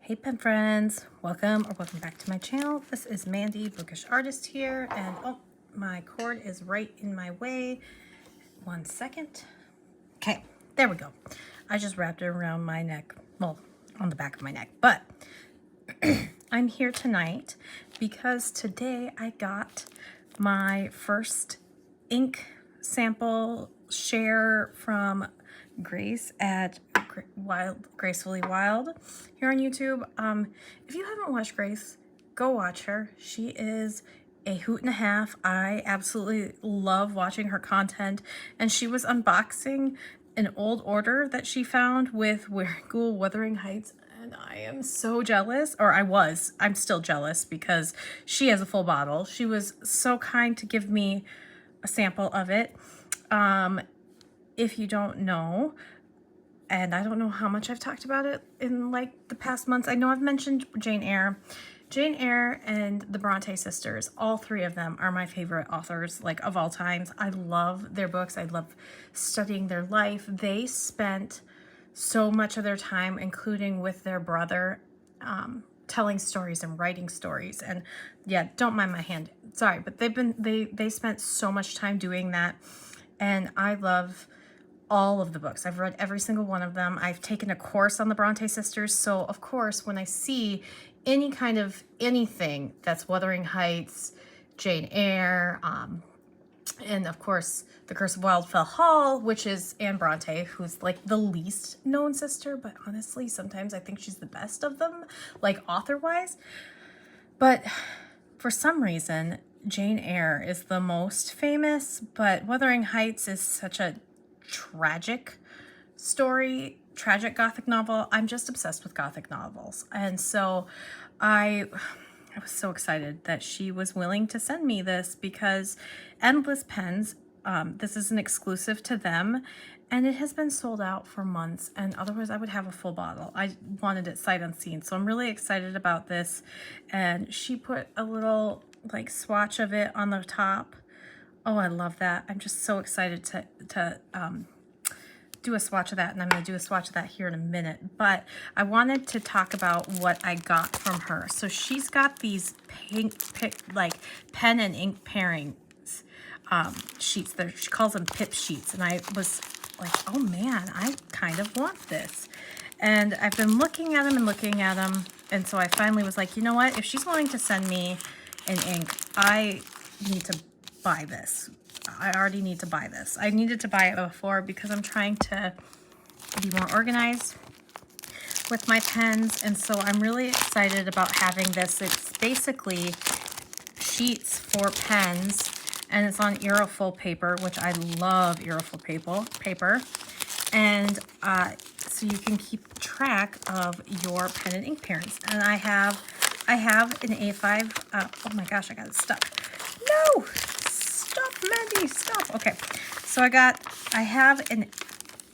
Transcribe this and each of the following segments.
Hey pen friends, welcome back to my channel. This is Mandy, bookish artist here, and oh, my cord is right in my way. 1 second. Okay, there we go. I just wrapped it around my neck, well, on the back of my neck, but I'm here tonight because today I got my first ink sample share from Grace at Gracefully Wild here on YouTube. If you haven't watched Grace, go watch her. She is a hoot and a half. I absolutely love watching her content, and she was unboxing an old order that she found with WEARINGEUL Wuthering Heights, and I am so jealous, or I'm still jealous because she has a full bottle. She was so kind to give me a sample of it. If you don't know, and I don't know how much I've talked about it in like the past months. I know I've mentioned Jane Eyre. Jane Eyre and the Bronte sisters, all three of them are my favorite authors, like, of all times. I love their books. I love studying their life. They spent so much of their time, including with their brother, telling stories and writing stories. And yeah, don't mind my hand. Sorry, but they spent so much time doing that. And I love all of the books. I've read every single one of them. I've taken a course on the Bronte sisters. So of course, when I see any kind of anything that's Wuthering Heights, Jane Eyre, and of course The Curse of Wildfell Hall, which is Anne Bronte, who's like the least known sister, but honestly, sometimes I think she's the best of them, like author-wise. But for some reason, Jane Eyre is the most famous, but Wuthering Heights is such a tragic story, tragic Gothic novel. I'm just obsessed with Gothic novels. And so I was so excited that she was willing to send me this, because Endless Pens, this is an exclusive to them, and it has been sold out for months, and otherwise I would have a full bottle. I wanted it sight unseen, so I'm really excited about this. And she put a little like swatch of it on the top. Oh, I love that. I'm just so excited to do a swatch of that, and I'm going to do a swatch of that here in a minute. But I wanted to talk about what I got from her. So she's got these like pen and ink pairings sheets. She calls them PIP sheets, and I was like, oh man, I kind of want this. And I've been looking at them and looking at them, and so I finally was like, you know what? If she's willing to send me an ink, I need to buy this. I already need to buy this. I needed to buy it before because I'm trying to be more organized with my pens, and so I'm really excited about having this. It's basically sheets for pens, and it's on Aerofull paper, which I love Aerofull paper. And so you can keep track of your pen and ink pairings. And I have an A5. Oh my gosh, I got it stuck. No! Stop, Mandy, stop. Okay, so I have an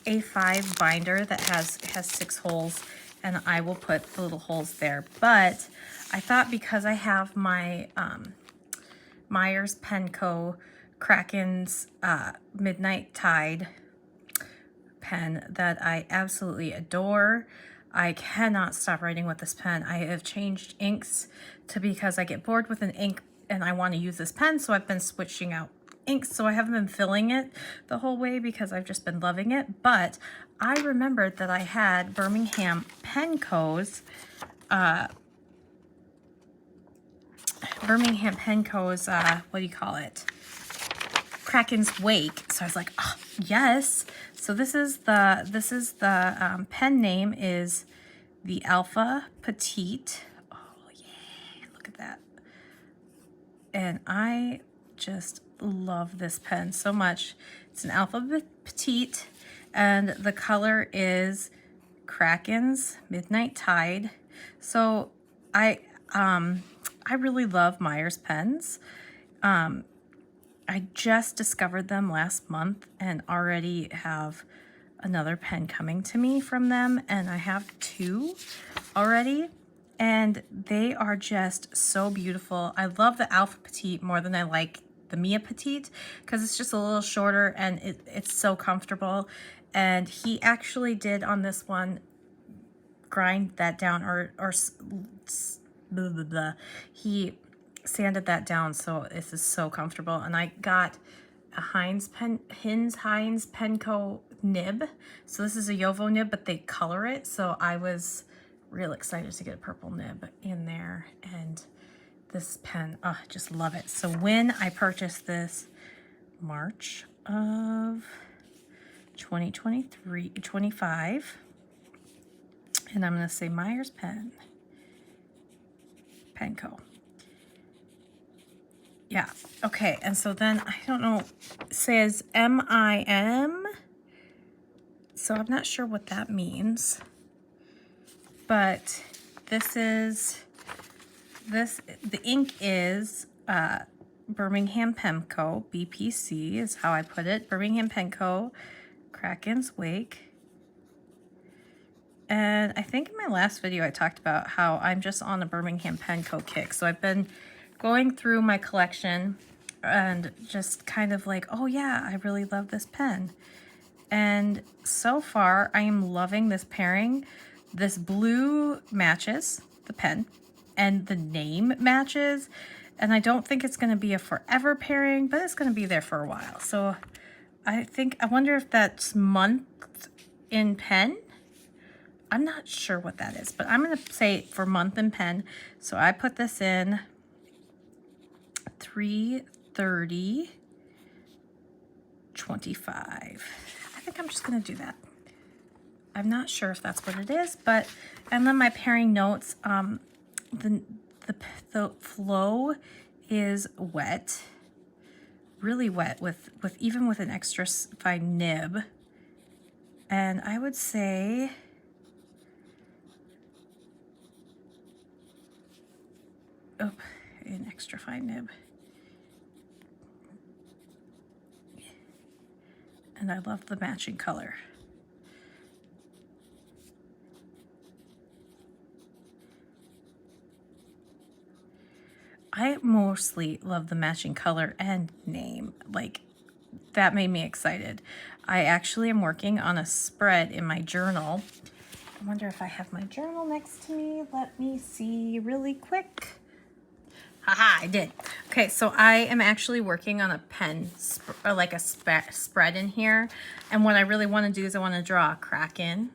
A5 binder that has 6 holes, and I will put the little holes there. But I thought, because I have my Myers Pen Co. Kraken's Midnight Tide pen that I absolutely adore. I cannot stop writing with this pen. I have changed inks because I get bored with an ink and I want to use this pen, so I've been switching out inks. So I haven't been filling it the whole way because I've just been loving it. But I remembered that I had Birmingham Pen Co.'s what do you call it? Kraken's Wake. So I was like, oh, yes. So this is the pen name is the Alpha Petite. Oh yeah, look at that. And I just love this pen so much. It's an Alpha Petite, and the color is Kraken's Midnight Tide. So I really love Myers pens. I just discovered them last month and already have another pen coming to me from them, and I have 2 already, and they are just so beautiful. I love the Alpha Petite more than I like the Mia Petite because it's just a little shorter and it's so comfortable. And he actually did on this one grind that down, or blah, blah, blah. He sanded that down, so this is so comfortable. And I got a Heinz Penco nib. So this is a Yovo nib, but they color it. So I was real excited to get a purple nib in there. And this pen, oh, just love it. So when I purchased this March of 25, and I'm going to say Myers Penco. Yeah, okay, and so then, I don't know, it says MIM, so I'm not sure what that means, but the ink is Birmingham Penco, BPC is how I put it, Birmingham Penco, Kraken's Wake. And I think in my last video I talked about how I'm just on a Birmingham Penco kick. So I've been going through my collection and just kind of like, oh yeah, I really love this pen. And so far I am loving this pairing. This blue matches the pen and the name matches. And I don't think it's going to be a forever pairing, but it's going to be there for a while. So I wonder if that's month in pen. I'm not sure what that is, but I'm going to say for month in pen. So I put this in 3/30/25. I think I'm just going to do that. I'm not sure if that's what it is, but, and then my pairing notes, the flow is wet, really wet, with even with an extra fine nib. And I would say an extra fine nib. And I love the matching color. I mostly love the matching color and name. Like, that made me excited. I actually am working on a spread in my journal. I wonder if I have my journal next to me. Let me see really quick. Haha, I did. Okay, so I am actually working on a pen, like a spread in here. And what I really want to do is I want to draw a Kraken.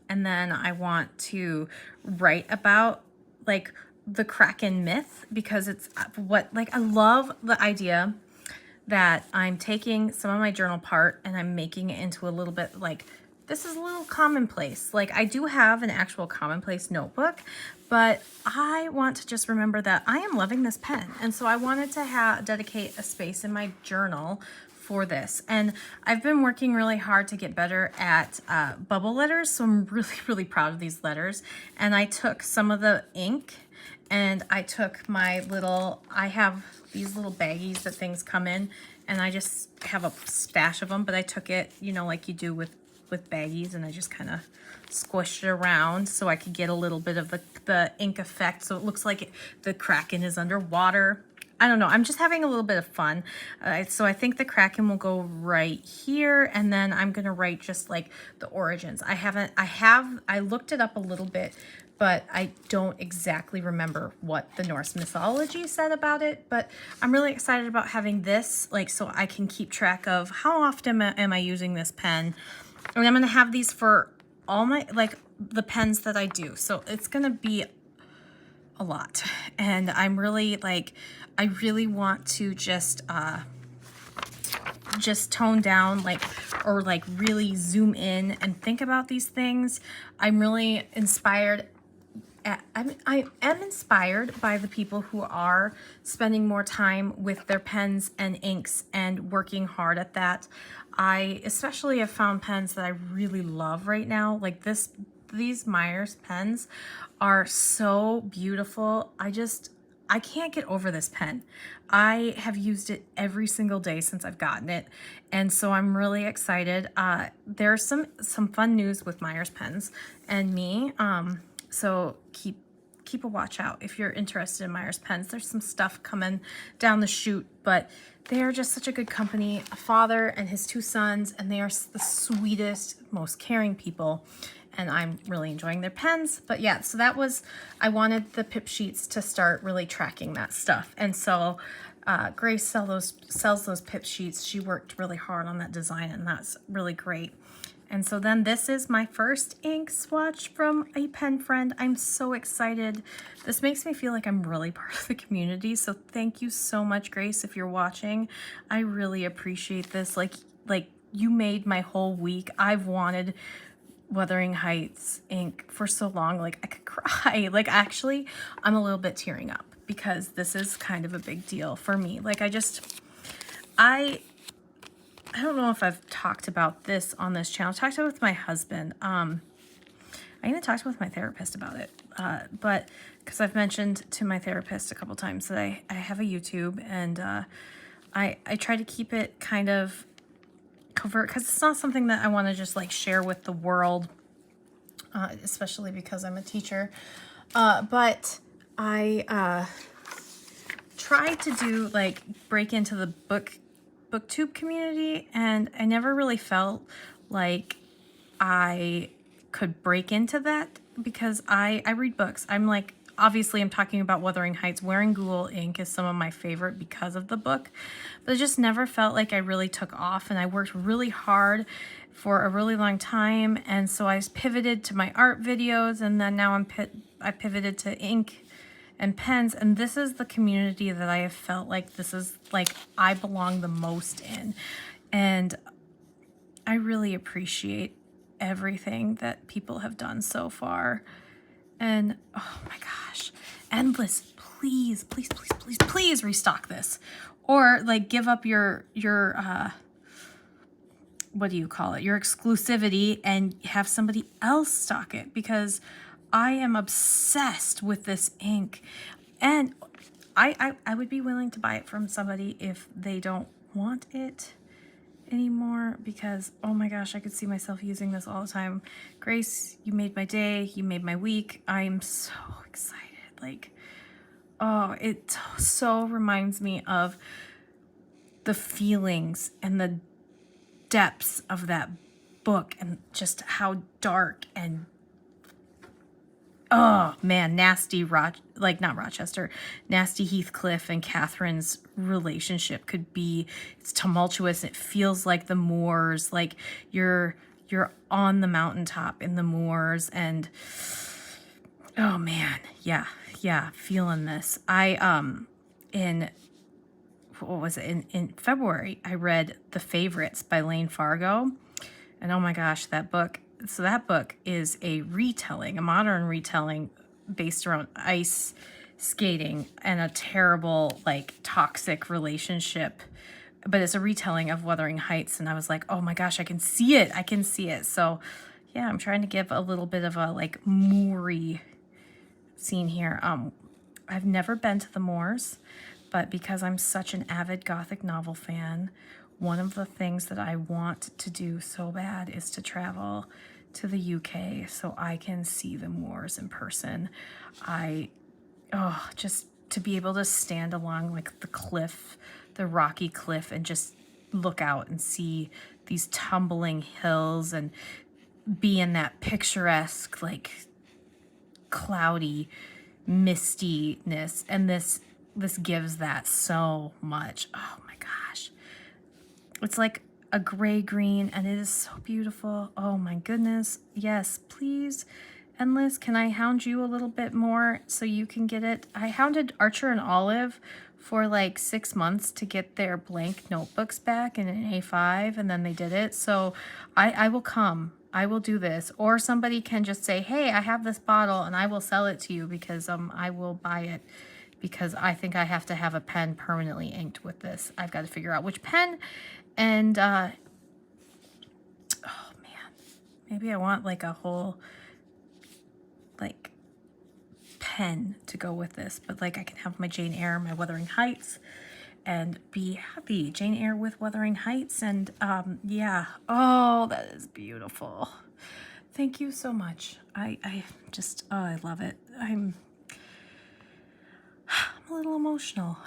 And then I want to write about, like, the Kraken myth, because it's what, like, I love the idea that I'm taking some of my journal part and I'm making it into a little bit, like, this is a little commonplace. Like, I do have an actual commonplace notebook, but I want to just remember that I am loving this pen. And so I wanted to dedicate a space in my journal for this. And I've been working really hard to get better at bubble letters. So I'm really, really proud of these letters. And I took some of the ink and I took my little, I have these little baggies that things come in, and I just have a stash of them, but I took it, you know, like you do with baggies, and I just kind of squished it around so I could get a little bit of the ink effect. So it looks like the Kraken is underwater. I don't know. I'm just having a little bit of fun. So I think the Kraken will go right here, and then I'm going to write just like the origins. I looked it up a little bit, but I don't exactly remember what the Norse mythology said about it. But I'm really excited about having this, like, so I can keep track of how often am I using this pen. And I'm going to have these for all my, like, the pens that I do. So it's going to be a lot. And I'm really, like, I really want to just tone down, like, or like really zoom in and think about these things. I'm really inspired. I am inspired by the people who are spending more time with their pens and inks and working hard at that. I especially have found pens that I really love right now. Like these Myers pens are so beautiful. I can't get over this pen. I have used it every single day since I've gotten it. And so I'm really excited. There's some fun news with Myers pens and me. So keep a watch out if you're interested in Myers pens. There's some stuff coming down the chute, but they are just such a good company. A father and his two sons, and they are the sweetest, most caring people. and I'm really enjoying their pens. But yeah, so that was, I wanted the PIP sheets to start really tracking that stuff. And so Grace sells those PIP sheets. She worked really hard on that design, and that's really great. And so then this is my first ink swatch from a pen friend. I'm so excited. This makes me feel like I'm really part of the community. So thank you so much, Grace, if you're watching. I really appreciate this. Like you made my whole week. I've wanted Wuthering Heights ink for so long. Like I could cry. Like actually, I'm a little bit tearing up because this is kind of a big deal for me. Like I don't know if I've talked about this on this channel. I talked about it with my husband. I even talked with my therapist about it. But because I've mentioned to my therapist a couple times that I have a YouTube, and I try to keep it kind of covert because it's not something that I want to just like share with the world, especially because I'm a teacher. But I tried to do like break into the booktube community, and I never really felt like I could break into that because I read books. I'm like, obviously I'm talking about Wuthering Heights. WEARINGEUL ink is some of my favorite because of the book, but it just never felt like I really took off, and I worked really hard for a really long time. And so I pivoted to my art videos, and then now I pivoted to ink and pens, and this is the community that I have felt like this is like I belong the most in. And I really appreciate everything that people have done so far. And oh my gosh, Endless, please, please, please, please, please restock this, or like give up your what do you call it, your exclusivity, and have somebody else stock it, because I am obsessed with this ink, and I would be willing to buy it from somebody if they don't want it anymore, because oh my gosh, I could see myself using this all the time. Grace, you made my day, you made my week. I'm so excited. Like, oh, it so reminds me of the feelings and the depths of that book, and just how dark and oh man, nasty not Rochester, nasty Heathcliff and Catherine's relationship could be. It's tumultuous. It feels like the moors, like you're on the mountaintop in the moors, and oh man, yeah, feeling this. In what was it, in February, I read The Favorites by Lane Fargo, and oh my gosh, that book. So that book is a retelling, a modern retelling based around ice skating and a terrible, like, toxic relationship. But it's a retelling of Wuthering Heights. And I was like, oh my gosh, I can see it. I can see it. So yeah, I'm trying to give a little bit of a like moory scene here. I've never been to the moors, but because I'm such an avid Gothic novel fan, one of the things that I want to do so bad is to travel to the UK so I can see the moors in person. Just to be able to stand along like the cliff, the rocky cliff, and just look out and see these tumbling hills and be in that picturesque, like cloudy mistiness. And this gives that so much. Oh my gosh. It's like a gray green, and it is so beautiful. Oh my goodness. Yes, please. Endless, can I hound you a little bit more so you can get it? I hounded Archer and Olive for like 6 months to get their blank notebooks back in an A5, and then they did it. So I will come. I will do this. Or somebody can just say, hey, I have this bottle and I will sell it to you, because I will buy it, because I think I have to have a pen permanently inked with this. I've got to figure out which pen. And oh man, maybe I want like a whole like pen to go with this, but like I can have my Jane Eyre, my Wuthering Heights, and be happy. Jane Eyre with Wuthering Heights, and yeah. Oh, that is beautiful. Thank you so much. I just, oh, I love it. I'm a little emotional.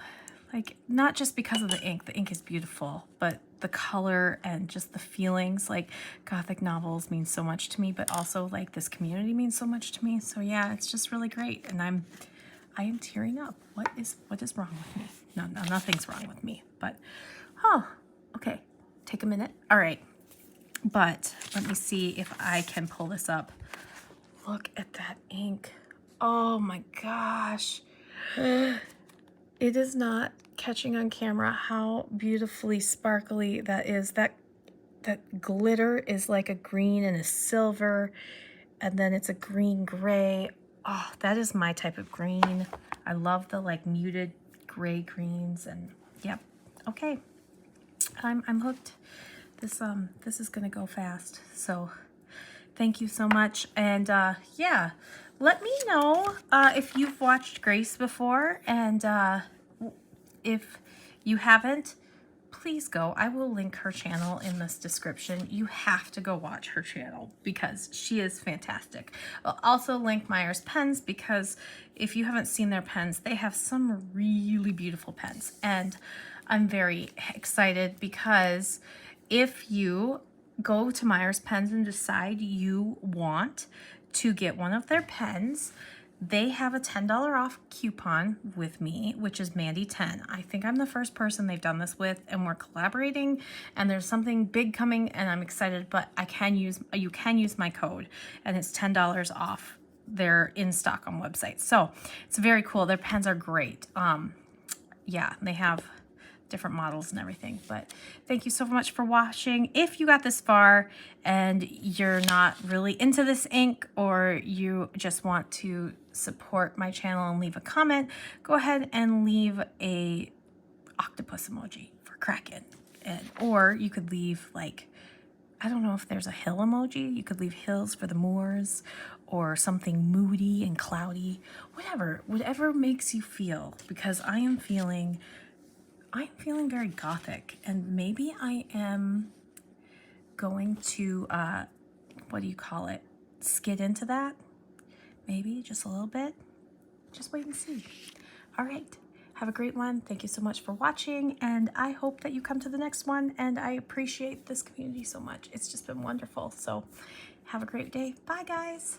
Like, not just because of the ink is beautiful, but the color and just the feelings. Like, Gothic novels mean so much to me, but also like this community means so much to me. So yeah, it's just really great. And I am tearing up. What is wrong with me? No, nothing's wrong with me, but, oh, okay. Take a minute. All right. But let me see if I can pull this up. Look at that ink. Oh my gosh. It is not catching on camera how beautifully sparkly that is. That glitter is like a green and a silver, and then it's a green gray. Oh, that is my type of green. I love the like muted gray greens, and yep. Okay, I'm hooked. This is gonna go fast. So thank you so much, and yeah, let me know if you've watched Grace before, and if you haven't, please go. I will link her channel in this description. You have to go watch her channel because she is fantastic. I'll also link Meyer's pens because if you haven't seen their pens, they have some really beautiful pens. And I'm very excited because if you go to Meyer's Pens and decide you want to get one of their pens, they have a $10 off coupon with me, which is Mandy10. I think I'm the first person they've done this with, and we're collaborating, and there's something big coming, and I'm excited, but you can use my code, and it's $10 off. They're in stock on websites. So it's very cool. Their pens are great. Yeah, they have different models and everything. But thank you so much for watching. If you got this far and you're not really into this ink, or you just want to support my channel and leave a comment, go ahead and leave a octopus emoji for Kraken. Or you could leave, like, I don't know if there's a hill emoji. You could leave hills for the moors, or something moody and cloudy. Whatever makes you feel, because I am feeling very Gothic, and maybe I am going to, what do you call it? Skid into that? Maybe just a little bit. Just wait and see. All right. Have a great one. Thank you so much for watching, and I hope that you come to the next one, and I appreciate this community so much. It's just been wonderful. So have a great day. Bye, guys.